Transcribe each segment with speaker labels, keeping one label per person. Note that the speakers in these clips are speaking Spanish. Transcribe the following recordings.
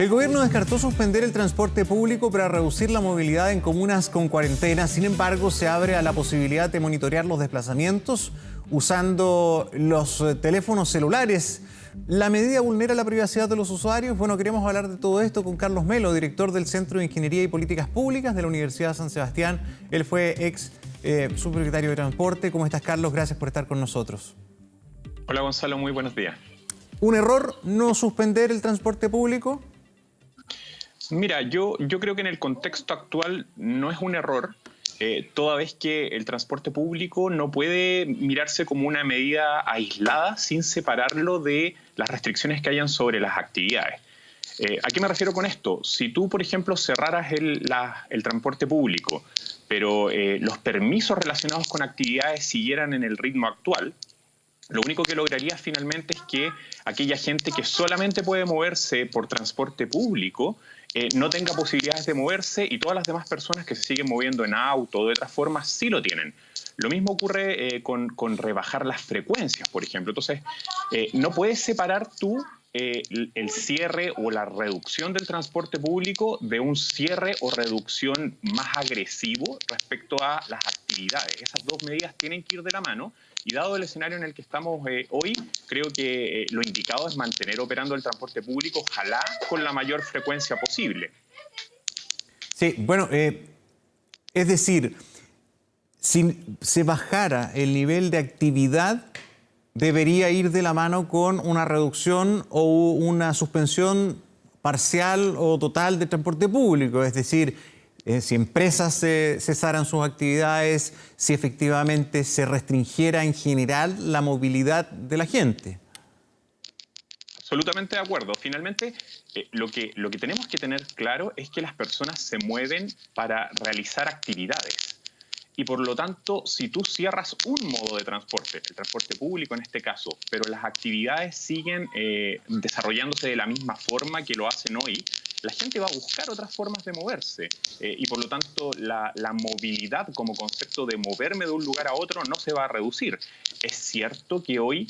Speaker 1: El gobierno descartó suspender el transporte público para reducir la movilidad en comunas con cuarentena. Sin embargo, se abre a la posibilidad de monitorear los desplazamientos usando los teléfonos celulares. ¿La medida vulnera la privacidad de los usuarios? Bueno, queremos hablar de todo esto con Carlos Melo, director del Centro de Ingeniería y Políticas Públicas de la Universidad de San Sebastián. Él fue ex subsecretario de Transporte. ¿Cómo estás, Carlos? Gracias por estar con nosotros.
Speaker 2: Hola, Gonzalo. Muy buenos días.
Speaker 1: ¿Un error no suspender el transporte público?
Speaker 2: Mira, yo creo que en el contexto actual no es un error, toda vez que el transporte público no puede mirarse como una medida aislada sin separarlo de las restricciones que hayan sobre las actividades. ¿A qué me refiero con esto? Si tú, por ejemplo, cerraras el transporte público, pero los permisos relacionados con actividades siguieran en el ritmo actual, lo único que lograría finalmente es que aquella gente que solamente puede moverse por transporte público no tenga posibilidades de moverse, y todas las demás personas que se siguen moviendo en auto o de otras formas sí lo tienen. Lo mismo ocurre con rebajar las frecuencias, por ejemplo. Entonces, no puedes separar tú el cierre o la reducción del transporte público de un cierre o reducción más agresivo respecto a las actividades. Esas dos medidas tienen que ir de la mano. Y dado el escenario en el que estamos hoy, creo que lo indicado es mantener operando el transporte público, ojalá con la mayor frecuencia posible.
Speaker 1: Sí, bueno, es decir, si se bajara el nivel de actividad, debería ir de la mano con una reducción o una suspensión parcial o total del transporte público. Es decir, si empresas cesaran sus actividades, si efectivamente se restringiera en general la movilidad de la gente.
Speaker 2: Absolutamente de acuerdo. Finalmente, lo que tenemos que tener claro es que las personas se mueven para realizar actividades. Y por lo tanto, si tú cierras un modo de transporte, el transporte público en este caso, pero las actividades siguen desarrollándose de la misma forma que lo hacen hoy, la gente va a buscar otras formas de moverse, y por lo tanto la movilidad como concepto de moverme de un lugar a otro no se va a reducir. Es cierto que hoy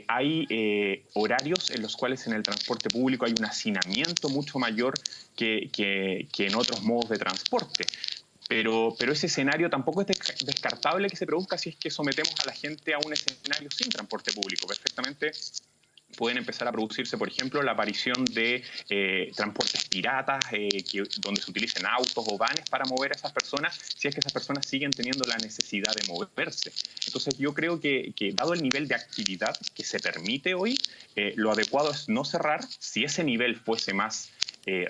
Speaker 2: hay horarios en los cuales en el transporte público hay un hacinamiento mucho mayor que en otros modos de transporte. Pero ese escenario tampoco es descartable que se produzca si es que sometemos a la gente a un escenario sin transporte público. Perfectamente pueden empezar a producirse, por ejemplo, la aparición de transportes piratas, donde se utilicen autos o vanes para mover a esas personas, si es que esas personas siguen teniendo la necesidad de moverse. Entonces yo creo que dado el nivel de actividad que se permite hoy, lo adecuado es no cerrar. Si ese nivel fuese más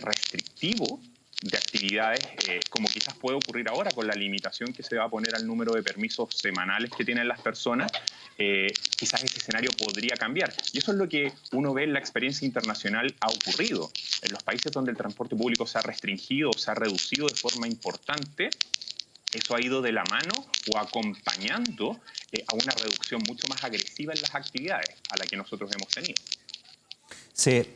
Speaker 2: restrictivo de actividades, como quizás puede ocurrir ahora con la limitación que se va a poner al número de permisos semanales que tienen las personas, quizás ese escenario podría cambiar. Y eso es lo que uno ve en la experiencia internacional ha ocurrido. En los países donde el transporte público se ha restringido o se ha reducido de forma importante, eso ha ido de la mano o acompañando a una reducción mucho más agresiva en las actividades a la que nosotros hemos tenido.
Speaker 1: Sí.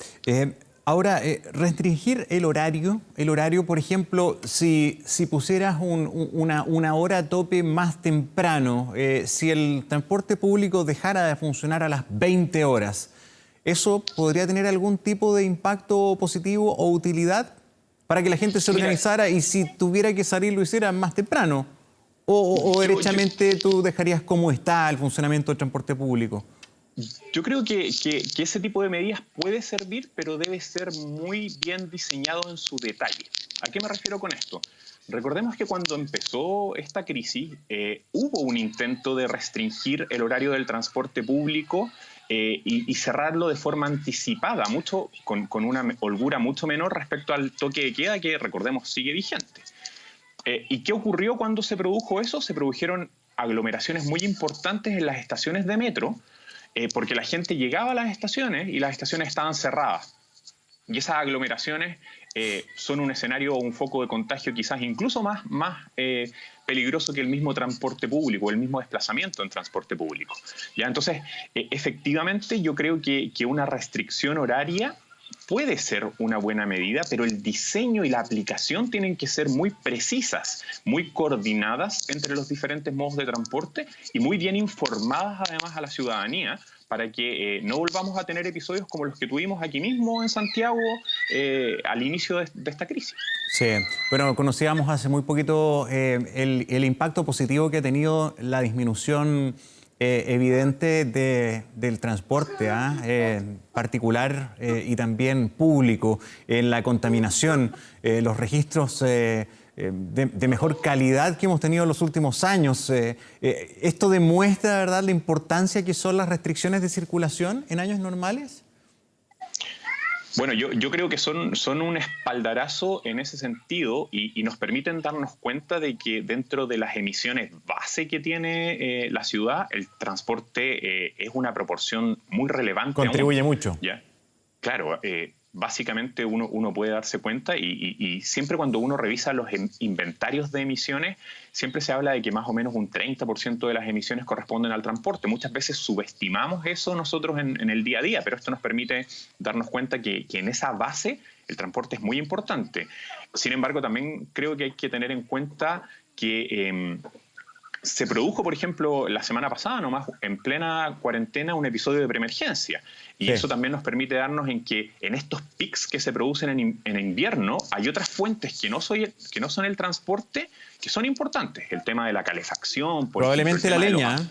Speaker 1: Ahora, restringir el horario, por ejemplo, si pusieras una hora a tope más temprano, si el transporte público dejara de funcionar a las 20 horas, ¿eso podría tener algún tipo de impacto positivo o utilidad para que la gente se organizara y si tuviera que salir lo hiciera más temprano? ¿O derechamente tú dejarías como está el funcionamiento del transporte público?
Speaker 2: Yo creo que ese tipo de medidas puede servir, pero debe ser muy bien diseñado en su detalle. ¿A qué me refiero con esto? Recordemos que cuando empezó esta crisis hubo un intento de restringir el horario del transporte público y cerrarlo de forma anticipada, con una holgura mucho menor respecto al toque de queda que, recordemos, sigue vigente. ¿Y qué ocurrió cuando se produjo eso? Se produjeron aglomeraciones muy importantes en las estaciones de metro, porque la gente llegaba a las estaciones y las estaciones estaban cerradas. Y esas aglomeraciones son un escenario o un foco de contagio quizás incluso más peligroso que el mismo transporte público, el mismo desplazamiento en transporte público. ¿Ya? Entonces, efectivamente, yo creo que una restricción horaria puede ser una buena medida, pero el diseño y la aplicación tienen que ser muy precisas, muy coordinadas entre los diferentes modos de transporte y muy bien informadas además a la ciudadanía, para que no volvamos a tener episodios como los que tuvimos aquí mismo en Santiago al inicio de esta crisis.
Speaker 1: Sí, bueno, conocíamos hace muy poquito el impacto positivo que ha tenido la disminución evidente del transporte, particular y también público, en la contaminación, los registros de mejor calidad que hemos tenido en los últimos años. ¿Esto demuestra, ¿verdad?, la importancia que son las restricciones de circulación en años normales?
Speaker 2: Bueno, yo creo que son un espaldarazo en ese sentido y nos permiten darnos cuenta de que dentro de las emisiones base que tiene la ciudad, el transporte es una proporción muy relevante.
Speaker 1: Contribuye mucho.
Speaker 2: ¿Ya? Claro, básicamente uno puede darse cuenta y siempre cuando uno revisa los inventarios de emisiones, siempre se habla de que más o menos un 30% de las emisiones corresponden al transporte. Muchas veces subestimamos eso nosotros en el día a día, pero esto nos permite darnos cuenta que en esa base el transporte es muy importante. Sin embargo, también creo que hay que tener en cuenta que se produjo, por ejemplo, la semana pasada nomás, en plena cuarentena, un episodio de preemergencia. Y
Speaker 1: sí,
Speaker 2: eso también nos permite darnos en que en estos pics que se producen en invierno hay otras fuentes que no son el transporte, que son importantes. El tema de la calefacción, por
Speaker 1: probablemente
Speaker 2: ejemplo,
Speaker 1: la leña.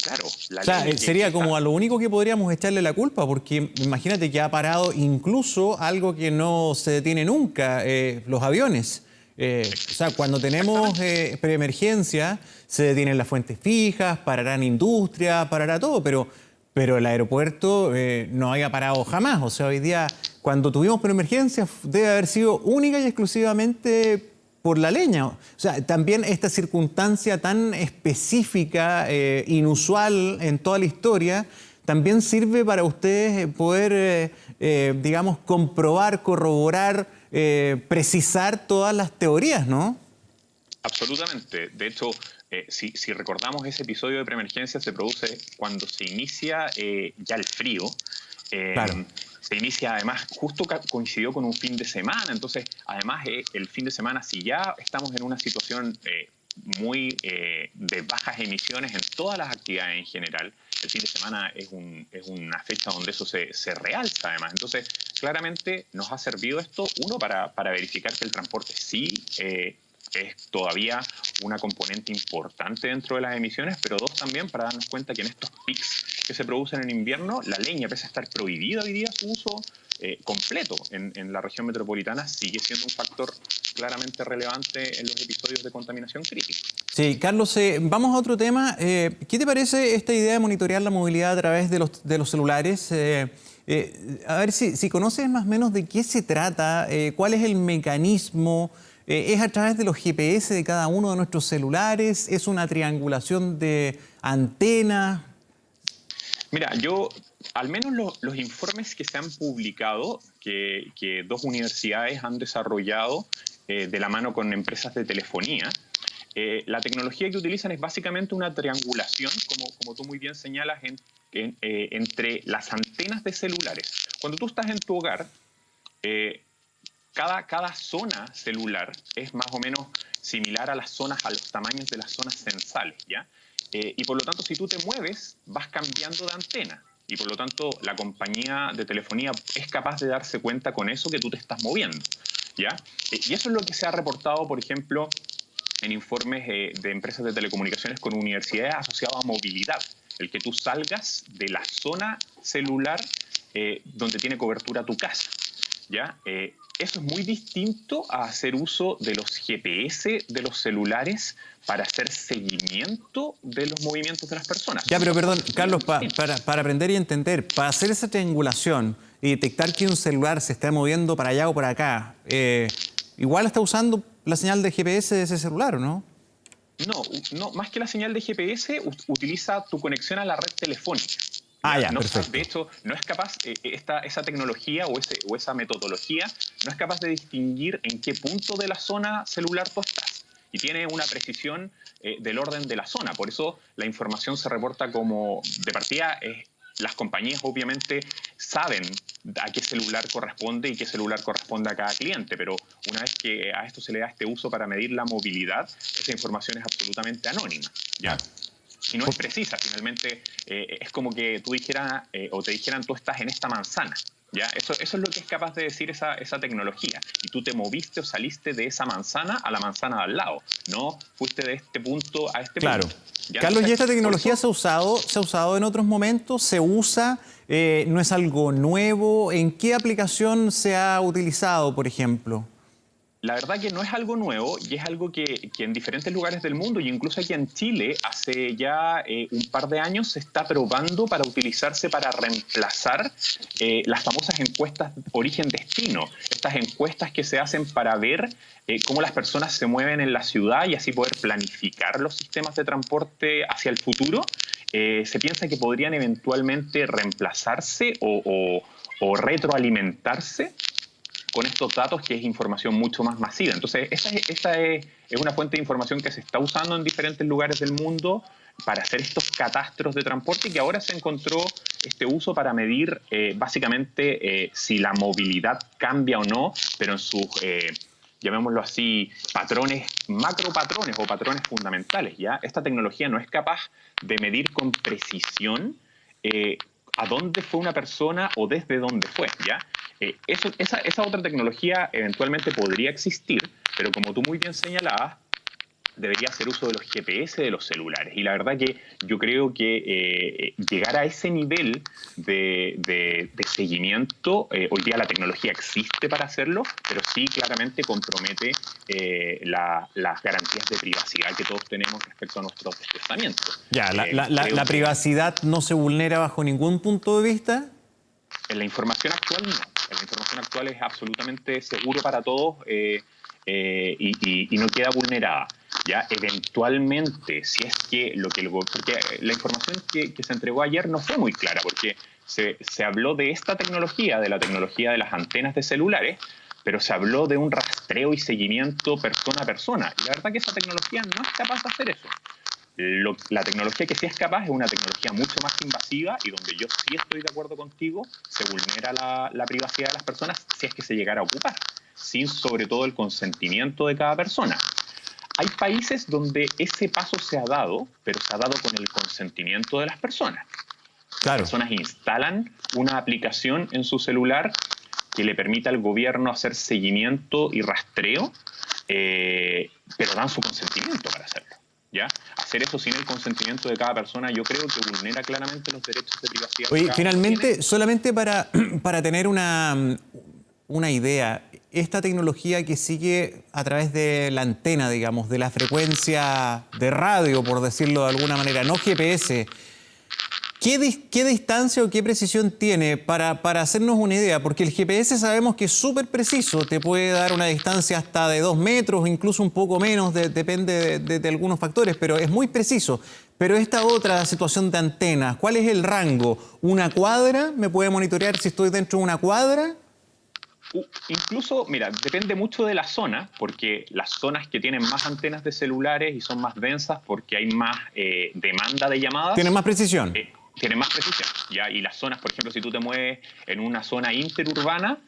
Speaker 2: Claro, la
Speaker 1: O sea,
Speaker 2: leña
Speaker 1: sería como a lo único que podríamos echarle la culpa, porque imagínate que ha parado incluso algo que no se detiene nunca, los aviones. O sea, cuando tenemos preemergencia, se detienen las fuentes fijas, pararán industria, parará todo, pero el aeropuerto no haya parado jamás. O sea, hoy día, cuando tuvimos preemergencia, debe haber sido única y exclusivamente por la leña. O sea, también esta circunstancia tan específica, inusual en toda la historia, también sirve para ustedes poder, digamos, comprobar, corroborar, precisar todas las teorías, ¿no?
Speaker 2: Absolutamente. De hecho, si recordamos, ese episodio de preemergencia se produce cuando se inicia ya el frío.
Speaker 1: Claro.
Speaker 2: Se inicia además, justo coincidió con un fin de semana, entonces además el fin de semana, si ya estamos en una situación muy de bajas emisiones en todas las actividades en general, el fin de semana es una fecha donde eso se realza además. Entonces, claramente nos ha servido esto, uno, para verificar que el transporte sí es todavía una componente importante dentro de las emisiones, pero dos, también para darnos cuenta que en estos pics que se producen en invierno, la leña, pese a estar prohibida hoy día su uso completo en la región metropolitana, sigue siendo un factor claramente relevante en los episodios de contaminación crítica.
Speaker 1: Sí, Carlos, vamos a otro tema. ¿Qué te parece esta idea de monitorear la movilidad a través de los celulares? A ver si conoces más o menos de qué se trata, cuál es el mecanismo. ¿Es a través de los GPS de cada uno de nuestros celulares? ¿Es una triangulación de antenas?
Speaker 2: Mira, al menos los informes que se han publicado, que dos universidades han desarrollado de la mano con empresas de telefonía, la tecnología que utilizan es básicamente una triangulación, como tú muy bien señalas, entre las antenas de celulares. Cuando tú estás en tu hogar, cada zona celular es más o menos similar a los tamaños de las zonas censales, ¿ya? Y por lo tanto, si tú te mueves, vas cambiando de antena. Y por lo tanto, la compañía de telefonía es capaz de darse cuenta con eso que tú te estás moviendo, ¿ya? Y eso es lo que se ha reportado, por ejemplo, en informes de empresas de telecomunicaciones con universidades asociadas a movilidad. El que tú salgas de la zona celular donde tiene cobertura tu casa, ¿ya? Eso es muy distinto a hacer uso de los GPS de los celulares para hacer seguimiento de los movimientos de las personas.
Speaker 1: Ya, pero perdón, Carlos, para aprender y entender, para hacer esa triangulación y detectar que un celular se está moviendo para allá o para acá, igual está usando la señal de GPS de ese celular, ¿o no?
Speaker 2: No, más que la señal de GPS, utiliza tu conexión a la red telefónica.
Speaker 1: Perfecto.
Speaker 2: De hecho, no es capaz, esa tecnología o esa metodología no es capaz de distinguir en qué punto de la zona celular tú estás. Y tiene una precisión del orden de la zona. Por eso la información se reporta como, de partida, las compañías obviamente saben a qué celular corresponde y qué celular corresponde a cada cliente, pero una vez que a esto se le da este uso para medir la movilidad, esa información es absolutamente anónima, ¿ya? Y no es precisa, finalmente es como que tú dijeras o te dijeran tú estás en esta manzana. ¿Ya? Eso es lo que es capaz de decir esa tecnología. Y tú te moviste o saliste de esa manzana a la manzana de al lado. No fuiste de este punto a este
Speaker 1: Claro.
Speaker 2: punto. ¿Ya?
Speaker 1: Carlos, ¿y
Speaker 2: Entonces,
Speaker 1: esta tecnología
Speaker 2: por eso,
Speaker 1: se ha usado en otros momentos? ¿Se usa? ¿No es algo nuevo? ¿En qué aplicación se ha utilizado, por ejemplo?
Speaker 2: la verdad que no es algo nuevo y es algo que en diferentes lugares del mundo y incluso aquí en Chile hace ya un par de años se está probando para utilizarse para reemplazar las famosas encuestas origen-destino. Estas encuestas que se hacen para ver cómo las personas se mueven en la ciudad y así poder planificar los sistemas de transporte hacia el futuro. Se piensa que podrían eventualmente reemplazarse o retroalimentarse con estos datos, que es información mucho más masiva. Entonces, esta es una fuente de información que se está usando en diferentes lugares del mundo para hacer estos catastros de transporte y que ahora se encontró este uso para medir básicamente si la movilidad cambia o no, pero en sus, llamémoslo así, patrones, macropatrones o patrones fundamentales. ¿Ya? Esta tecnología no es capaz de medir con precisión a dónde fue una persona o desde dónde fue, ¿ya? Esa otra tecnología eventualmente podría existir, pero como tú muy bien señalabas, debería hacer uso de los GPS de los celulares. Y la verdad que yo creo que llegar a ese nivel de seguimiento, hoy día la tecnología existe para hacerlo, pero sí claramente compromete las garantías de privacidad que todos tenemos respecto a nuestros desplazamientos.
Speaker 1: Ya, la privacidad no se vulnera bajo ningún punto de vista.
Speaker 2: En la información actual no. En la información actual es absolutamente seguro para todos y no queda vulnerada. Ya eventualmente, si es que porque la información que se entregó ayer no fue muy clara, porque se habló de esta tecnología, de la tecnología de las antenas de celulares, pero se habló de un rastreo y seguimiento persona a persona. Y la verdad que esa tecnología no es capaz de hacer eso. La tecnología que sí es capaz es una tecnología mucho más invasiva y donde yo sí estoy de acuerdo contigo, se vulnera la privacidad de las personas si es que se llegara a ocupar, sin sobre todo el consentimiento de cada persona. Hay países donde ese paso se ha dado, pero se ha dado con el consentimiento de las personas.
Speaker 1: Claro.
Speaker 2: Las personas instalan una aplicación en su celular que le permita al gobierno hacer seguimiento y rastreo, pero dan su consentimiento para hacerlo. ¿Ya? Hacer eso sin el consentimiento de cada persona yo creo que vulnera claramente los derechos de privacidad.
Speaker 1: Oye, finalmente, solamente para tener una idea, esta tecnología que sigue a través de la antena, digamos, de la frecuencia de radio, por decirlo de alguna manera, no GPS, ¿qué distancia o qué precisión tiene para hacernos una idea? Porque el GPS sabemos que es súper preciso, te puede dar una distancia hasta de 2 metros, incluso un poco menos, depende de algunos factores, pero es muy preciso. Pero esta otra situación de antenas, ¿cuál es el rango? ¿Una cuadra? ¿Me puede monitorear si estoy dentro de una cuadra?
Speaker 2: Incluso, mira, depende mucho de la zona, porque las zonas que tienen más antenas de celulares y son más densas porque hay más demanda de llamadas.
Speaker 1: ¿Tienen más precisión?
Speaker 2: Tienen más precisión, ¿ya? Y las zonas, por ejemplo, si tú te mueves en una zona interurbana,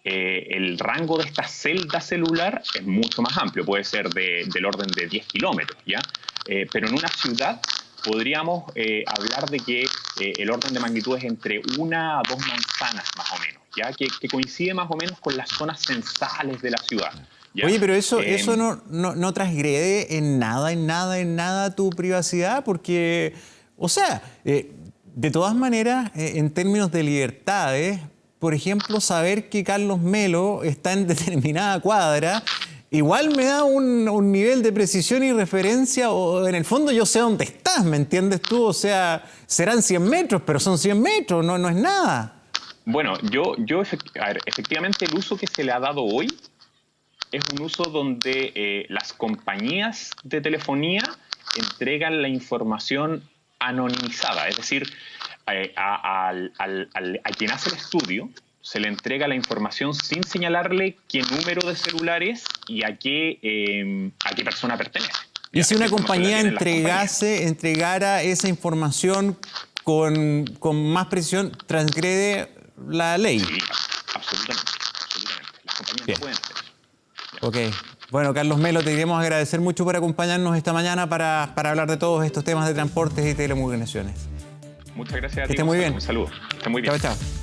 Speaker 2: el rango de esta celda celular es mucho más amplio, puede ser del orden de 10 kilómetros, ¿ya? Pero en una ciudad podríamos hablar de que el orden de magnitud es entre 1 a 2 manzanas, más o menos, ¿ya? Que coincide más o menos con las zonas censales de la ciudad. ¿Ya?
Speaker 1: Oye, pero eso no transgrede en nada tu privacidad, porque, o sea, de todas maneras, en términos de libertades, por ejemplo, saber que Carlos Melo está en determinada cuadra, igual me da un nivel de precisión y referencia, o en el fondo yo sé dónde estás, ¿me entiendes tú? O sea, serán 100 metros, pero son 100 metros, no es nada.
Speaker 2: Bueno, efectivamente el uso que se le ha dado hoy es un uso donde las compañías de telefonía entregan la información anonimizada, es decir, a quien hace el estudio se le entrega la información sin señalarle qué número de celular es y a qué persona pertenece.
Speaker 1: ¿Y si una compañía entregara esa información con más precisión, transgrede la ley?
Speaker 2: Sí, absolutamente. Las compañías no pueden hacer eso.
Speaker 1: Ok. Bueno, Carlos Melo, te queremos agradecer mucho por acompañarnos esta mañana para hablar de todos estos temas de transportes y telecomunicaciones.
Speaker 2: Muchas gracias a ti.
Speaker 1: Que esté muy bien.
Speaker 2: Un saludo. Que esté muy bien.
Speaker 1: Chao, chao.